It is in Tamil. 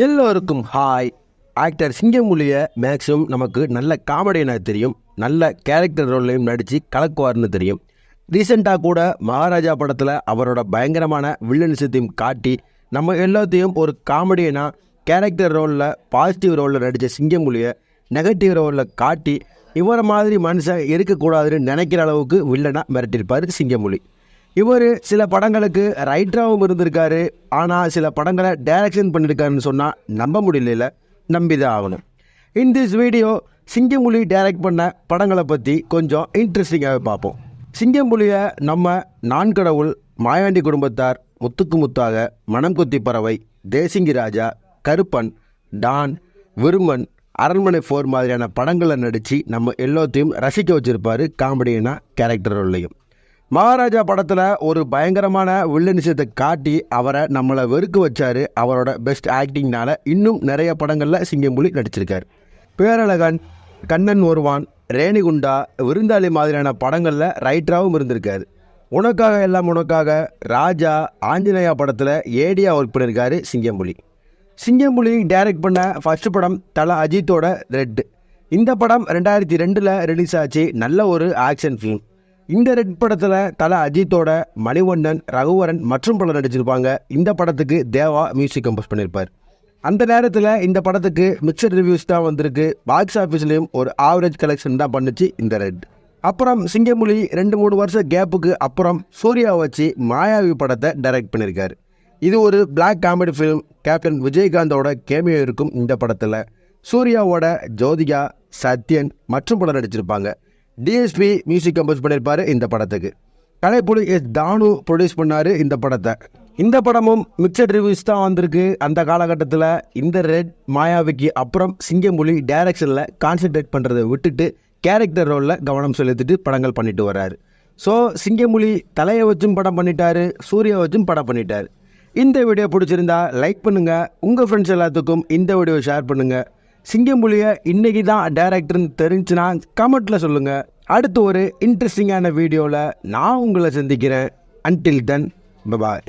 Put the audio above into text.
எல்லோருக்கும் ஹாய். ஆக்டர் சிங்கமுலியை மேக்ஸிமம் நமக்கு நல்ல காமெடியனாக தெரியும், நல்ல கேரக்டர் ரோல்லையும் நடித்து கலக்குவார்னு தெரியும். ரீசெண்டாக கூட மகாராஜா படத்தில் அவரோட பயங்கரமான வில்லனிசத்தையும் காட்டி நம்ம எல்லாத்தையும் ஒரு காமெடியனாக கேரக்டர் ரோலில் பாசிட்டிவ் ரோலில் நடித்த சிங்கமுலியை நெகட்டிவ் ரோலில் காட்டி இவரை மாதிரி மனுஷன் இருக்கக்கூடாதுன்னு நினைக்கிற அளவுக்கு வில்லனாக மிரட்டியிருப்பார் சிங்கமுலி. இவர் சில படங்களுக்கு ரைட்டராகவும் இருந்திருக்காரு, ஆனால் சில படங்களை டைரக்ஷன் பண்ணியிருக்காருன்னு சொன்னால் நம்ப முடியல, நம்பிதான் ஆகணும். இன் திஸ் வீடியோ சிங்கமுலி டைரக்ட் பண்ண படங்களை பற்றி கொஞ்சம் இன்ட்ரெஸ்டிங்காகவே பார்ப்போம். சிங்கமுலியை நம்ம நான் கடவுள், மாயாண்டி குடும்பத்தார், முத்துக்கு முத்தாக, மனம் கொத்தி பறவை, தேசிங்கி ராஜா, கருப்பன், டான், விருமன், அரண்மனை 4 மாதிரியான படங்களில் நடித்து நம்ம எல்லாத்தையும் ரசிக்க வச்சுருப்பார் காமெடியனா கேரக்டர் ரோல்லையும். மகாராஜா படத்தில் ஒரு பயங்கரமான வில்லனிசத்தை காட்டி அவரை நம்மளை வெறுக்க வச்சார். அவரோட பெஸ்ட் ஆக்டிங்னால இன்னும் நிறைய படங்களில் சிங்கமுலி நடிச்சிருக்கார். பேரழகன், கண்ணன் ஒருவான், ரேணிகுண்டா, விருந்தாளி மாதிரியான படங்களில் ரைட்டராகவும் இருந்திருக்காரு. உனக்காக எல்லாம் உனக்காக, ராஜா, ஆஞ்சநேயா படத்தில் ஏடியா ஒர்க் பண்ணியிருக்காரு சிங்கமுலி. சிங்கமுலி டைரக்ட் பண்ண ஃபர்ஸ்ட் படம் தல அஜித்தோட ரெட். இந்த படம் 2002 ரிலீஸ் ஆச்சு. நல்ல ஒரு ஆக்ஷன் ஃபிலிம். இந்த ரெட் படத்தில் தல அஜித்தோட மணிவண்ணன், ரகுவரன் மற்றும் பலர் நடிச்சிருப்பாங்க. இந்த படத்துக்கு தேவா மியூசிக் கம்போஸ் பண்ணியிருப்பார். அந்த நேரத்தில் இந்த படத்துக்கு மிக்சட் ரிவ்யூஸ் தான் வந்திருக்கு. பாக்ஸ் ஆஃபீஸ்லேயும் ஒரு ஆவரேஜ் கலெக்ஷன் தான் பண்ணுச்சு இந்த ரெட். அப்புறம் சிங்கமுலி 2-3 வருஷம் கேப்புக்கு அப்புறம் சூர்யா வச்சு மாயாவி படத்தை டைரக்ட் பண்ணியிருக்காரு. இது ஒரு பிளாக் காமெடி ஃபிலிம். கேப்டன் விஜயகாந்தோட கேமியோ இருக்கும் இந்த படத்தில். சூர்யாவோட ஜோதிகா, சத்யன் மற்றும் பலர் நடிச்சிருப்பாங்க. டிஎஸ்பி மியூசிக் கம்போஸ் பண்ணியிருப்பார் இந்த படத்துக்கு. கலைப்புலி எஸ் தானு ப்ரொடியூஸ் பண்ணார் இந்த படத்தை. இந்த படமும் மிக்சட் ரிவ்யூஸ் தான் வந்திருக்கு. அந்த காலகட்டத்தில் இந்த ரெட் மாயாவிக்கு அப்புறம் சிங்கமுலி டைரக்ஷனில் கான்சென்ட்ரேட் பண்ணுறதை விட்டுட்டு கேரக்டர் ரோலில் கவனம் செலுத்திட்டு படங்கள் பண்ணிட்டு வர்றாரு. ஸோ சிங்கமுலி தலையை வச்சும் படம் பண்ணிட்டாரு, சூர்யா வச்சும் படம் பண்ணிட்டார். இந்த வீடியோ பிடிச்சிருந்தா லைக் பண்ணுங்கள், உங்கள் ஃப்ரெண்ட்ஸ் எல்லாத்துக்கும் இந்த வீடியோ ஷேர் பண்ணுங்கள். சிங்கமுலியை இன்னைக்கு தான் டைரக்டர்னு தெரிஞ்சுன்னா கமெண்ட்டில் சொல்லுங்கள். அடுத்து ஒரு இன்ட்ரெஸ்டிங்கான வீடியோவில் நான் உங்களை சந்திக்கிறேன். அன்டில் தென், பாய்.